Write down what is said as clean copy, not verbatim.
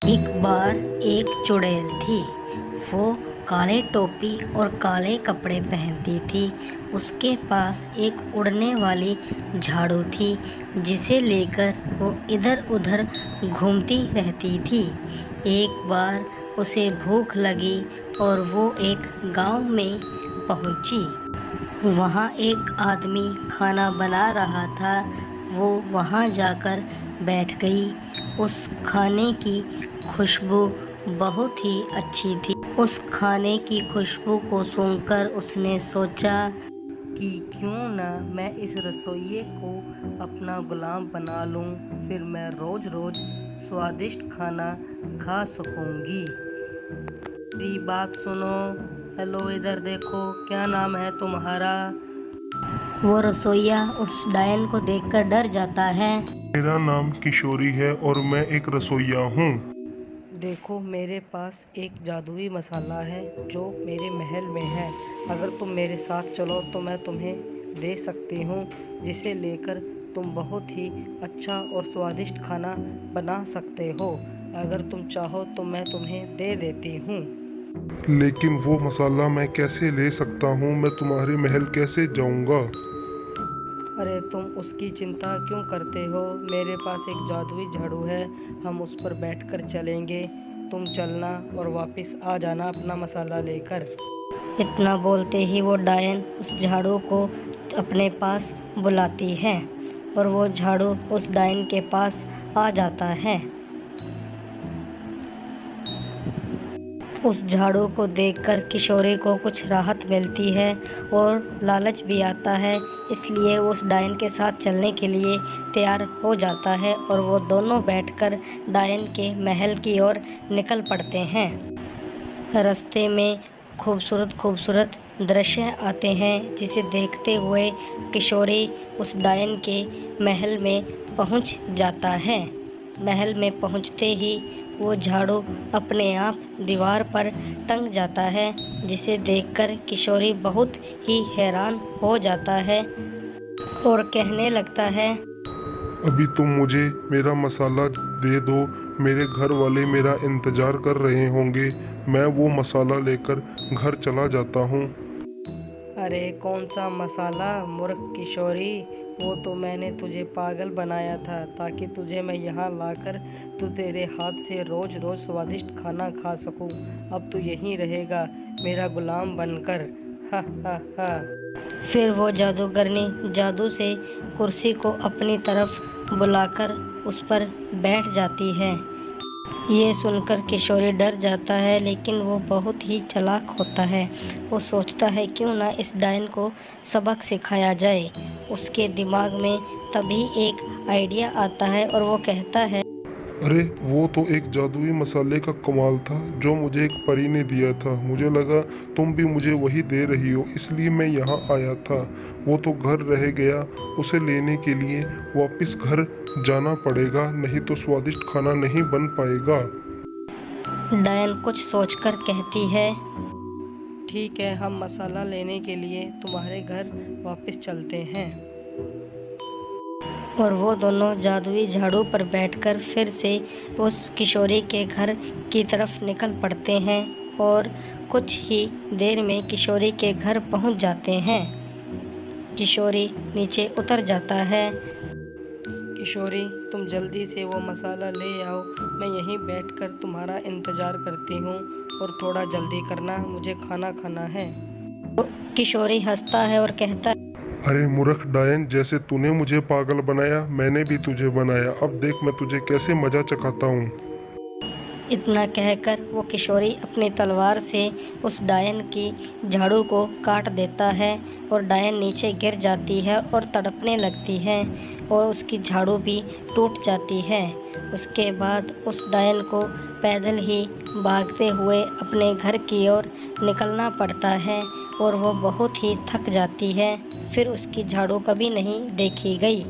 एक बार एक चुड़ैल थी। वो काले टोपी और काले कपड़े पहनती थी। उसके पास एक उड़ने वाली झाड़ू थी जिसे लेकर वो इधर उधर घूमती रहती थी। एक बार उसे भूख लगी और वो एक गांव में पहुंची। वहाँ एक आदमी खाना बना रहा था। वो वहाँ जाकर बैठ गई। उस खाने की खुशबू बहुत ही अच्छी थी। उस खाने की खुशबू को सूंघकर उसने सोचा कि क्यों ना मैं इस रसोइये को अपना गुलाम बना लूं, फिर मैं रोज रोज स्वादिष्ट खाना खा सकूंगी। मेरी बात सुनो। हेलो, इधर देखो, क्या नाम है तुम्हारा? वो रसोइया उस डायन को देखकर डर जाता है। मेरा नाम किशोरी है और मैं एक रसोइया हूँ। देखो, मेरे पास एक जादुई मसाला है जो मेरे महल में है। अगर तुम मेरे साथ चलो तो मैं तुम्हें दे सकती हूँ, जिसे लेकर तुम बहुत ही अच्छा और स्वादिष्ट खाना बना सकते हो। अगर तुम चाहो तो मैं तुम्हें दे देती हूँ। लेकिन वो मसाला मैं कैसे ले सकता हूँ? मैं तुम्हारे महल कैसे जाऊँगा? अरे, तुम उसकी चिंता क्यों करते हो? मेरे पास एक जादुई झाड़ू है, हम उस पर बैठकर चलेंगे। तुम चलना और वापस आ जाना अपना मसाला लेकर। इतना बोलते ही वो डायन उस झाड़ू को अपने पास बुलाती है और वो झाड़ू उस डायन के पास आ जाता है। उस झाड़ू को देखकर किशोरी को कुछ राहत मिलती है और लालच भी आता है, इसलिए वो उस डायन के साथ चलने के लिए तैयार हो जाता है और वो दोनों बैठकर डायन के महल की ओर निकल पड़ते हैं। रास्ते में खूबसूरत खूबसूरत दृश्य आते हैं, जिसे देखते हुए किशोरी उस डायन के महल में पहुंच जाता है। महल में पहुंचते ही वो झाड़ू अपने आप दीवार पर टंग जाता है, जिसे देखकर किशोरी बहुत ही हैरान हो जाता है और कहने लगता है, अभी तुम मुझे मेरा मसाला दे दो। मेरे घर वाले मेरा इंतजार कर रहे होंगे। मैं वो मसाला लेकर घर चला जाता हूँ। अरे कौन सा मसाला मूर्ख किशोरी, वो तो मैंने तुझे पागल बनाया था ताकि तुझे मैं यहाँ लाकर तू तेरे हाथ से रोज रोज स्वादिष्ट खाना खा सकूं। अब तू यहीं रहेगा मेरा गुलाम बनकर। हा हा हा। फिर वो जादूगरनी जादू से कुर्सी को अपनी तरफ बुलाकर उस पर बैठ जाती है। ये सुनकर किशोरी डर जाता है, लेकिन वो बहुत ही चालाक होता है। वो सोचता है क्यों ना इस डायन को सबक सिखाया जाए। उसके दिमाग में तभी एक आइडिया आता है और वो कहता है, अरे वो तो एक जादुई मसाले का कमाल था जो मुझे एक परी ने दिया था। मुझे लगा तुम भी मुझे वही दे रही हो, इसलिए मैं यहाँ आया था। वो तो घर रह गया, उसे लेने के लिए वापस घर जाना पड़ेगा, नहीं तो स्वादिष्ट खाना नहीं बन पाएगा। डायन कुछ सोचकर कहती है, ठीक है, हम मसाला लेने के लिए तुम्हारे घर वापस चलते हैं। और वो दोनों जादुई झाड़ू पर बैठकर फिर से उस किशोरी के घर की तरफ निकल पड़ते हैं और कुछ ही देर में किशोरी के घर पहुंच जाते हैं। किशोरी नीचे उतर जाता है। किशोरी, तुम जल्दी से वो मसाला ले आओ, मैं यहीं बैठकर तुम्हारा इंतज़ार करती हूँ और थोड़ा जल्दी करना, मुझे खाना खाना है। तो किशोरी हंसता है और कहता है, अरे मूर्ख डायन, जैसे तूने मुझे पागल बनाया, मैंने भी तुझे बनाया। अब देख मैं तुझे कैसे मजा चखाता हूँ। इतना कहकर वो किशोरी अपनी तलवार से उस डायन की झाड़ू को काट देता है और डायन नीचे गिर जाती है और तड़पने लगती है और उसकी झाड़ू भी टूट जाती है। उसके बाद उस डायन को पैदल ही भागते हुए अपने घर की ओर निकलना पड़ता है और वो बहुत ही थक जाती है। फिर उसकी झाड़ू कभी नहीं देखी गई।